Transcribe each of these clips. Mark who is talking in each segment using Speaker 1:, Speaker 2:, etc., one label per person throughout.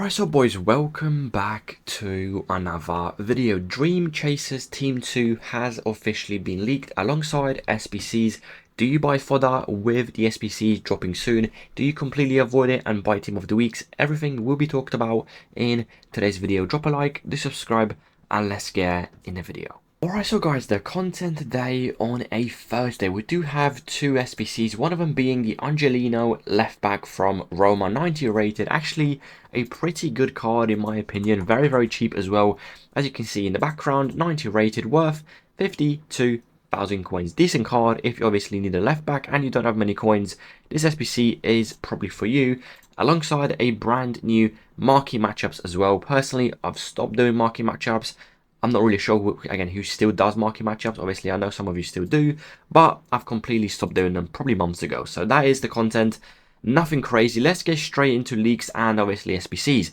Speaker 1: Alright, so boys, welcome back to another video. Dream Chasers Team 2 has officially been leaked alongside SBCs. Do you buy Fodder with the SBCs dropping soon? Do you completely avoid it and buy Team of the Weeks? Everything will be talked about in today's video. Drop a like, do subscribe, and let's get in the video. Alright, so guys, the content today on a Thursday, we do have two SBCs, one of them being the Angelino left back from Roma, 90 rated, actually a pretty good card in my opinion, very cheap as well, as you can see in the background, 90 rated, worth 52,000 coins. Decent card if you obviously need a left back and you don't have many coins. This SBC is probably for you, alongside a brand new marquee matchups as well. Personally, I've stopped doing marquee matchups. I'm not really sure, who still does marquee matchups. Obviously, I know some of you still do, but I've completely stopped doing them probably months ago. So that is the content. Nothing crazy. Let's get straight into leaks and obviously SBCs.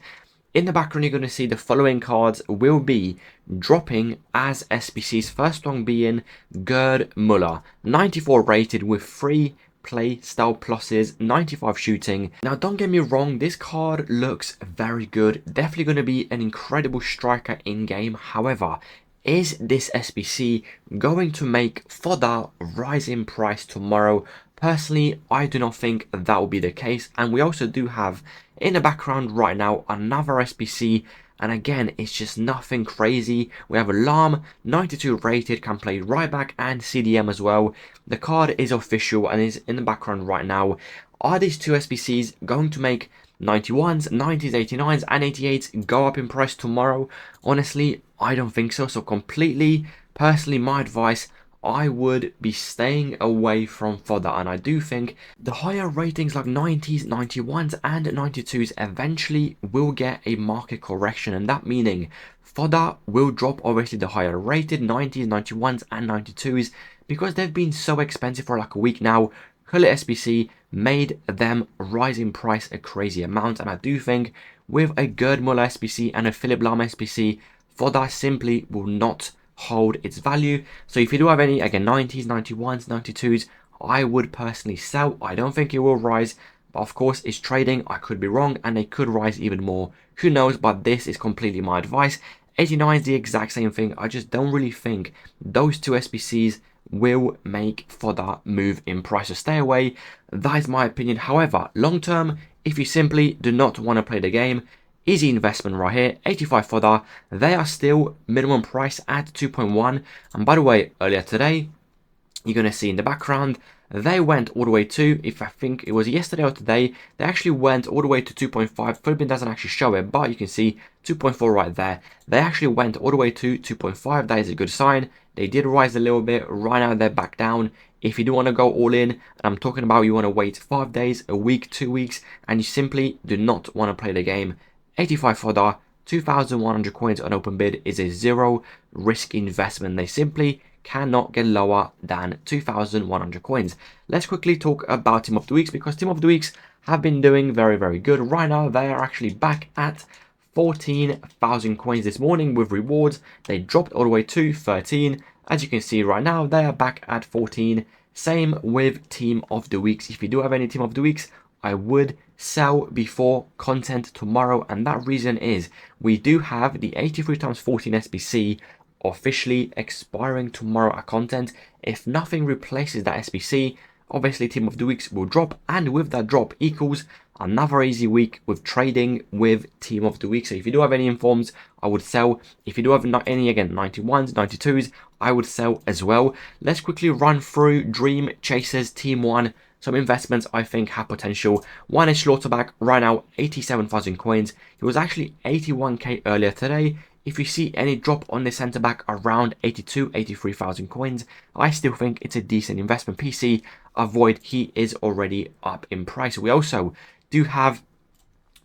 Speaker 1: In the background, you're going to see the following cards will be dropping as SBCs. First one being Gerd Muller, 94 rated with 3 play style pluses, 95 shooting. Now don't get me wrong, this card looks very good, definitely going to be an incredible striker in game. However, is this SBC going to make Fodder rise in price tomorrow? Personally, I do not think that will be the case. And we also do have in the background right now another SBC, and again, it's just nothing crazy. We have Alarm, 92 rated, can play right back and CDM as well. The card is official and is in the background right now. Are these two SBCs going to make 91s, 90s, 89s and 88s go up in price tomorrow? Honestly, I don't think so. So completely, personally, my advice, I would be staying away from Fodder, and I do think the higher ratings like 90s, 91s and 92s eventually will get a market correction, and that meaning Fodder will drop obviously the higher rated 90s, 91s and 92s because they've been so expensive for like a week now. Hullet SBC made them rise in price a crazy amount, and I do think with a Gerd Muller SBC and a Philipp Lahm SBC, Fodder simply will not hold its value. So if you do have any, again, 90s, 91s, 92s, I would personally sell. I don't think it will rise, but of course it's trading. I could be wrong and they could rise even more, who knows, but this is completely my advice. 89 is the exact same thing. I just don't really think those two SBCs will make Fodder move in price, so stay away. That is my opinion. However, long term, if you simply do not want to play the game, easy investment right here, 85 Fodder. They are still minimum price at 2.1. And by the way, earlier today, you're going to see in the background, they went all the way to, if I think it was yesterday or today, they actually went all the way to 2.5. Philippine doesn't actually show it, but you can see 2.4 right there. They actually went all the way to 2.5. That is a good sign. They did rise a little bit. Right now, they're back down. If you do want to go all in, and I'm talking about you want to wait 5 days, a week, 2 weeks, and you simply do not want to play the game, 85 Fodder, 2,100 coins on open bid is a zero risk investment. They simply cannot get lower than 2,100 coins. Let's quickly talk about Team of the Weeks, because Team of the Weeks have been doing very good. Right now, they are actually back at 14,000 coins this morning with rewards. They dropped all the way to 13. As you can see right now, they are back at 14. Same with Team of the Weeks. If you do have any Team of the Weeks, I would sell before content tomorrow, and that reason is we do have the 83x14 SBC officially expiring tomorrow at content. If nothing replaces that SBC, obviously Team of the Weeks will drop, and with that drop equals another easy week with trading with Team of the Week. So if you do have any informs, I would sell. If you do have any, again, 91s, 92s, I would sell as well. Let's quickly run through Dream Chasers Team 1. Some investments I think have potential. One is Schlotterbeck, right now 87,000 coins. He was actually 81k earlier today. If you see any drop on the centre back around 82, 83,000 coins, I still think it's a decent investment. PC, avoid, he is already up in price. We also do have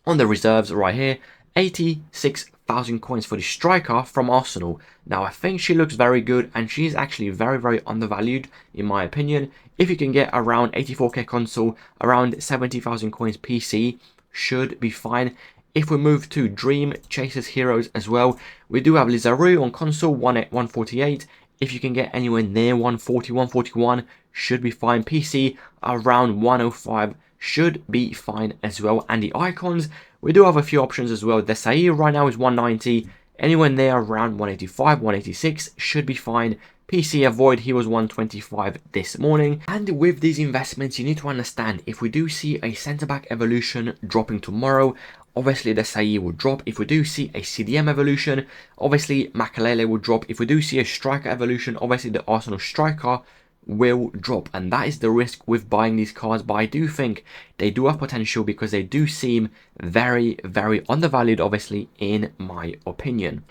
Speaker 1: on the reserves right here, 86,000 coins for the striker from Arsenal. Now, I think she looks very good, and she's actually very undervalued, in my opinion. If you can get around 84k console, around 70,000 coins PC, should be fine. If we move to Dream Chasers Heroes as well, we do have Lizaru on console, 148. If you can get anywhere near 140, 141, should be fine. PC, around 105. Should be fine as well. And the icons, We do have a few options as well. The Saï right now is 190. Anywhere there around 185, 186 should be fine. PC avoid, he was 125 this morning. And with these investments, you need to understand, if we do see a centre-back evolution dropping tomorrow, obviously the Saï will drop. If we do see a CDM evolution, obviously Makalele will drop. If we do see a striker evolution, obviously the Arsenal striker will drop, and that is the risk with buying these cards. But I do think they do have potential because they do seem very, very undervalued, obviously, in my opinion.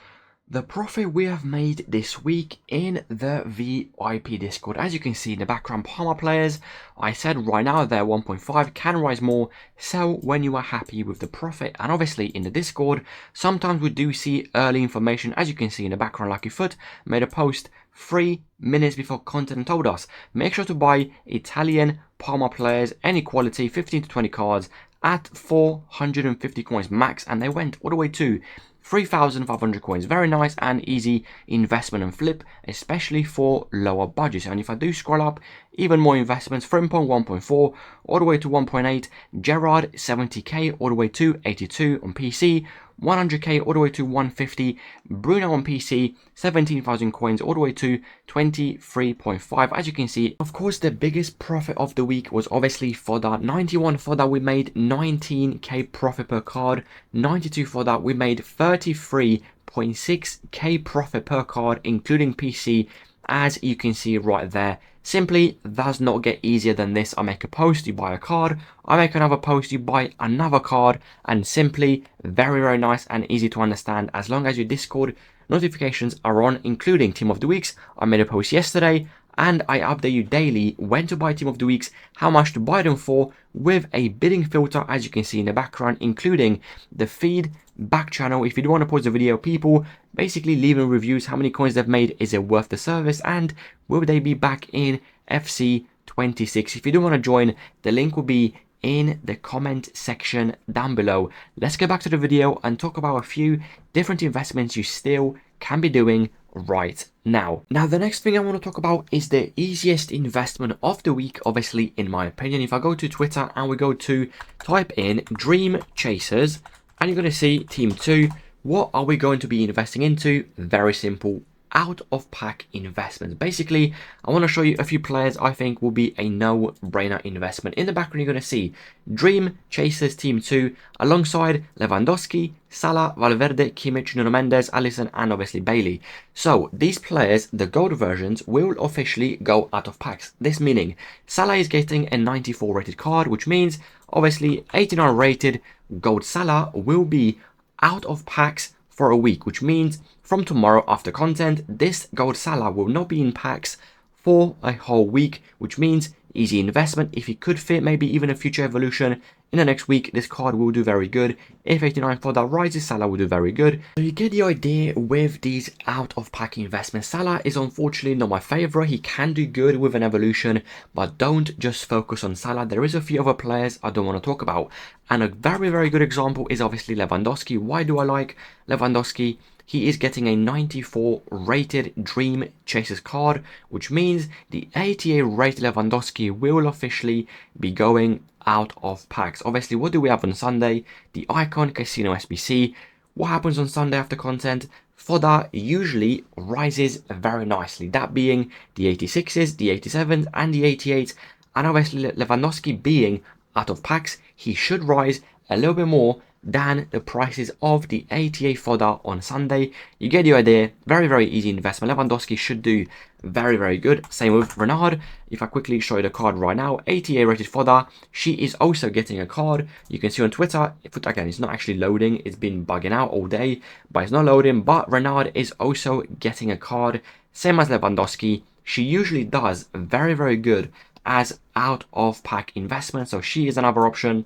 Speaker 1: The profit we have made this week in the VIP Discord, as you can see in the background, Parma players, I said right now they're 1.5, can rise more, sell when you are happy with the profit. And obviously in the Discord, sometimes we do see early information, as you can see in the background. Lucky Foot made a post 3 minutes before content and told us, make sure to buy Italian Parma players, any quality, 15 to 20 cards at 450 coins max, and they went all the way to 3,500 coins. Very nice and easy investment and flip, especially for lower budgets. And if I do scroll up, even more investments, Frimpong 1.4 all the way to 1.8, Gerrard 70k all the way to 82 on PC, 100k all the way to 150, Bruno on PC 17,000 coins all the way to 23.5. As you can see, of course, the biggest profit of the week was obviously Fodder. 91 Fodder, we made 19k profit per card. 92 Fodder, we made 33.6k profit per card, including PC, as you can see right there. Simply does not get easier than this. I make a post, you buy a card. I make another post, you buy another card. And simply very, very nice and easy to understand, as long as your Discord notifications are on, including Team of the Weeks. I made a post yesterday and I update you daily when to buy Team of the Weeks, how much to buy them for, with a bidding filter, as you can see in the background, including the feed back channel. If you do want to pause the video, people basically leaving reviews, how many coins they've made, is it worth the service, and will they be back in FC26. If you do want to join, the link will be in the comment section down below. Let's get back to the video and talk about a few different investments you still can be doing right now. Now, the next thing I want to talk about is the easiest investment of the week, obviously, in my opinion. If I go to Twitter and we go to type in Dream Chasers, and you're going to see Team 2, what are we going to be investing into? Very simple, out of pack investments. Basically, I want to show you a few players I think will be a no-brainer investment. In the background, you're going to see Dream Chasers Team 2 alongside Lewandowski, Salah, Valverde, Kimmich, Nuno Mendes, Alisson, and obviously Bailey. So these players, the gold versions, will officially go out of packs. This meaning Salah is getting a 94 rated card, which means obviously 89 rated gold Salah will be out of packs for a week, which means from tomorrow after content, this gold Salah will not be in packs for a whole week, which means easy investment. If it could fit maybe even a future evolution in the next week, this card will do very good. If 89 Fodder rises, Salah will do very good. So you get the idea with these out of pack investments. Salah is unfortunately not my favorite. He can do good with an evolution, but don't just focus on Salah. There is a few other players I don't want to talk about. And a very, very good example is obviously Lewandowski. Why do I like Lewandowski? He is getting a 94 rated Dream Chasers card, which means the 88 rated Lewandowski will officially be going out of packs. Obviously, what do we have on Sunday? The Icon Casino SBC. What happens on Sunday after content? Fodder usually rises very nicely, that being the 86s, the 87s, and the 88s. And obviously, Lewandowski being out of packs, he should rise a little bit more than the prices of the 88 Fodder on Sunday. You get the idea. Very, very easy investment. Lewandowski should do very, very good. Same with Renard. If I quickly show you the card right now, 88 rated Fodder. She is also getting a card. You can see on Twitter, again, it's not actually loading. It's been bugging out all day, but it's not loading. But Renard is also getting a card. Same as Lewandowski. She usually does very, very good as out of pack investment. So she is another option.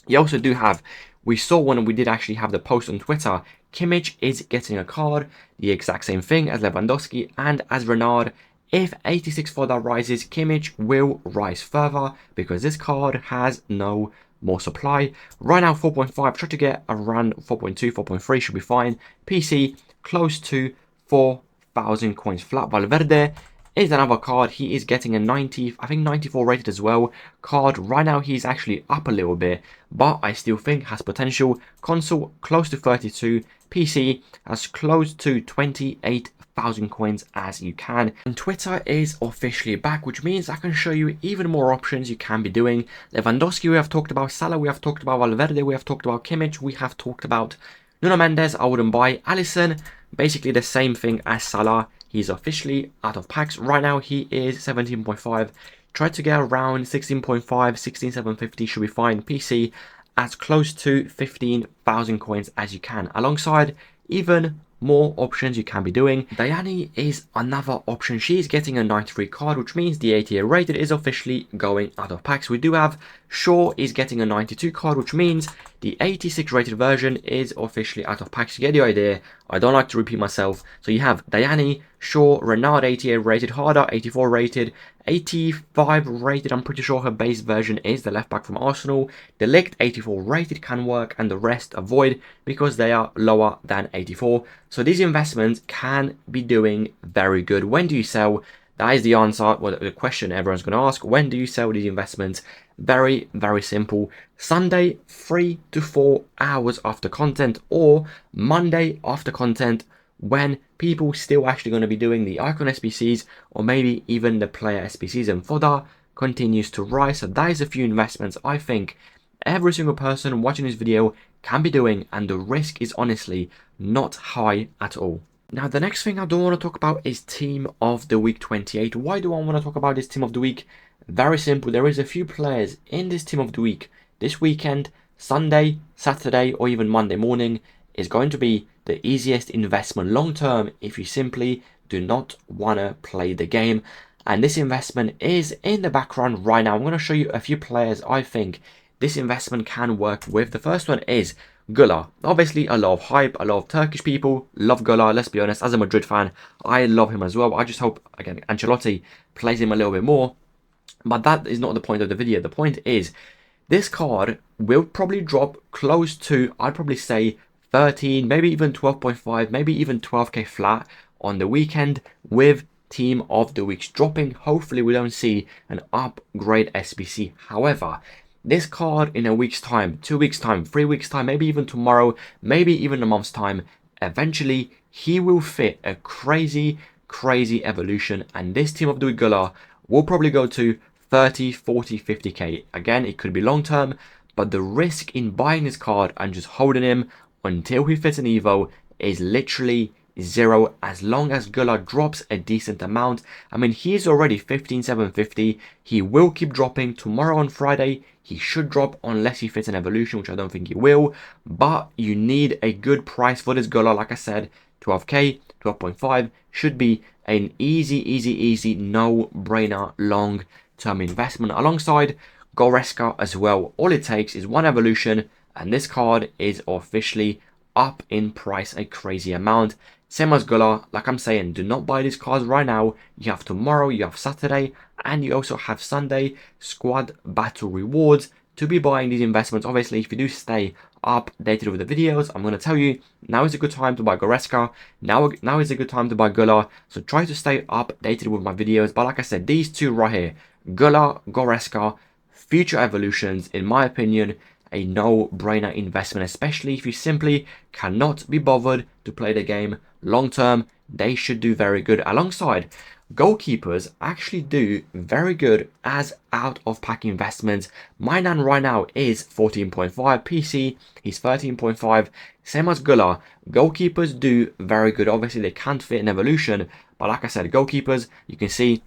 Speaker 1: You also do have, we saw when we did actually have the post on Twitter, Kimmich is getting a card, the exact same thing as Lewandowski and as Renard. If 86 Fodder rises, Kimmich will rise further because this card has no more supply. Right now 4.5, try to get around 4.2, 4.3 should be fine. PC close to 4,000 coins flat. Valverde is another card. He is getting a 90, I think 94 rated as well card. Right now he's actually up a little bit, but I still think has potential. Console close to 32, PC as close to 28,000 coins as you can. And Twitter is officially back, which means I can show you even more options you can be doing. Lewandowski we have talked about, Salah we have talked about, Valverde we have talked about, Kimmich we have talked about, Nuno Mendes I wouldn't buy, Alisson basically the same thing as Salah. He's officially out of packs. Right now he is 17.5. Try to get around 16.5, 16,750 should be fine. PC as close to 15,000 coins as you can. Alongside even more options you can be doing. Diani is another option. She's getting a 93 card, which means the 88 rated is officially going out of packs. We do have Shaw is getting a 92 card, which means the 86 rated version is officially out of packs. You get the idea. I don't like to repeat myself. So you have Diani, Shaw, Renard 88 rated, Harder 84 rated, 85 rated. I'm pretty sure her base version is the left back from Arsenal. De Ligt 84 rated can work, and the rest avoid because they are lower than 84. So these investments can be doing very good. When do you sell? That is the answer. Well, the question everyone's going to ask. When do you sell these investments? Very, very simple. Sunday, 3 to 4 hours after content, or Monday after content, when people still actually going to be doing the icon SBCs, or maybe even the player SBCs, and Fodder continues to rise. So that is a few investments I think every single person watching this video can be doing, and the risk is honestly not high at all. Now, the next thing I do want to talk about is Team of the Week 28. Why do I want to talk about this Team of the Week? Very simple. There is a few players in this Team of the Week. This weekend, Sunday, Saturday, or even Monday morning is going to be the easiest investment long term if you simply do not want to play the game. And this investment is in the background right now. I'm going to show you a few players I think this investment can work with. The first one is Güler. Obviously a lot of hype, a lot of Turkish people love Güler. Let's be honest, as a Madrid fan, I love him as well. I just hope, again, Ancelotti plays him a little bit more. But that is not the point of the video. The point is, this card will probably drop close to, I'd probably say 13, maybe even 12.5, maybe even 12k flat on the weekend with Team of the Weeks dropping. Hopefully we don't see an upgrade SBC. However, this card in a week's time, 2 weeks time, 3 weeks time, maybe even tomorrow, maybe even a month's time, eventually he will fit a crazy evolution, and this Team of the Week Güler will probably go to 30, 40, 50k. Again, it could be long term, but the risk in buying this card and just holding him until he fits an Evo is literally zero, as long as Güler drops a decent amount. I mean, he is already 15,750. He will keep dropping. Tomorrow on Friday, he should drop unless he fits an evolution, which I don't think he will. But you need a good price for this Güler. Like I said, 12k, 12.5 should be an easy, no-brainer long-term investment. Alongside Goretzka as well. All it takes is one evolution, and this card is officially up in price a crazy amount. Same as Güler, like I'm saying, do not buy these cards right now. You have tomorrow, you have Saturday, and you also have Sunday squad battle rewards to be buying these investments. Obviously, if you do stay updated with the videos, I'm going to tell you, now is a good time to buy Goretzka. Now is a good time to buy Güler. So try to stay updated with my videos. But like I said, these two right here, Güler, Goretzka, future evolutions, in my opinion, a no-brainer investment, especially if you simply cannot be bothered to play the game long term. They should do very good. Alongside, goalkeepers actually do very good as out of pack investments. My nan right now is 14.5, PC he's 13.5, same as Güler. Goalkeepers do very good. Obviously they can't fit an evolution, but like I said, goalkeepers, you can see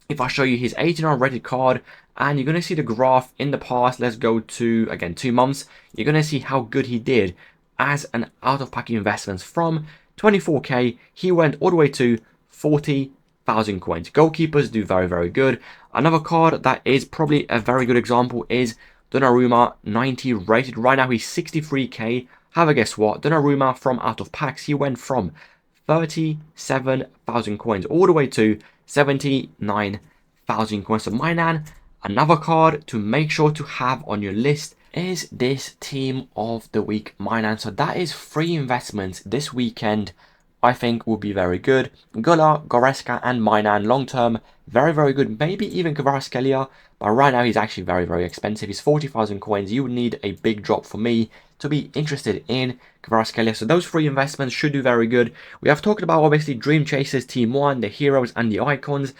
Speaker 1: if I show you his 89 rated card, and you're going to see the graph in the past, let's go to, again, 2 months, you're going to see how good he did as an out-of-pack investments. From 24k, he went all the way to 40,000 coins. Goalkeepers do very good. Another card that is probably a very good example is Donnarumma, 90 rated. Right now, he's 63k. However, guess what? Donnarumma from out of packs, he went from 37,000 coins all the way to 79,000 coins. So my nan, another card to make sure to have on your list is this Team of the Week my nan. So that is 3 investments this weekend I think will be very good. Gula, Goretzka and Mainan long term, very, very good. Maybe even Kvaratskhelia, but right now he's actually very, very expensive. He's 40,000 coins. You would need a big drop for me to be interested in Kvaratskhelia. So those three investments should do very good. We have talked about obviously Dream Chasers, Team 1, the heroes and the icons.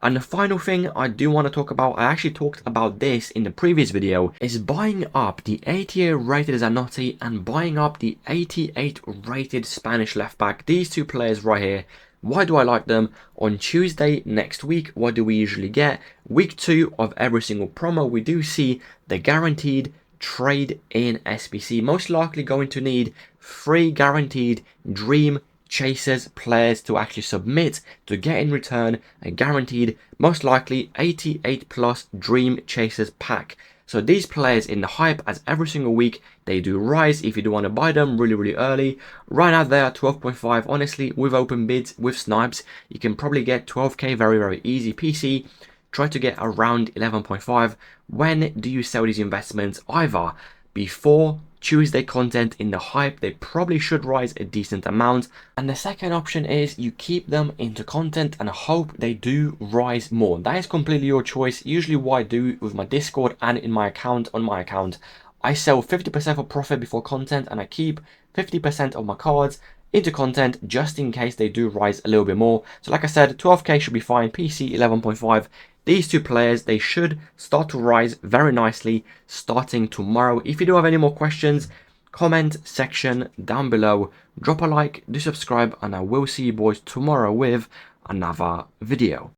Speaker 1: And the final thing I do want to talk about, I actually talked about this in the previous video, is buying up the 88 rated Zanotti and buying up the 88 rated Spanish left back. These two players right here. Why do I like them? On Tuesday next week, what do we usually get? Week 2 of every single promo, we do see the guaranteed trade in SBC. Most likely going to need 3 guaranteed Dream Chasers players to actually submit to get in return a guaranteed, most likely 88 plus Dream Chasers pack. So these players in the hype, as every single week they do rise if you do want to buy them really early. Right now they are 12.5. Honestly, with open bids, with snipes, you can probably get 12k very easy. PC, try to get around 11.5. When do you sell these investments? Either before Tuesday content in the hype, they probably should rise a decent amount. And the second option is you keep them into content and hope they do rise more. That is completely your choice. Usually what I do with my Discord and in my account, on my account, I sell 50% for profit before content and I keep 50% of my cards into content just in case they do rise a little bit more. So like I said, 12k should be fine. PC 11.5. These two players, they should start to rise very nicely starting tomorrow. If you do have any more questions, comment section down below. Drop a like, do subscribe, and I will see you boys tomorrow with another video.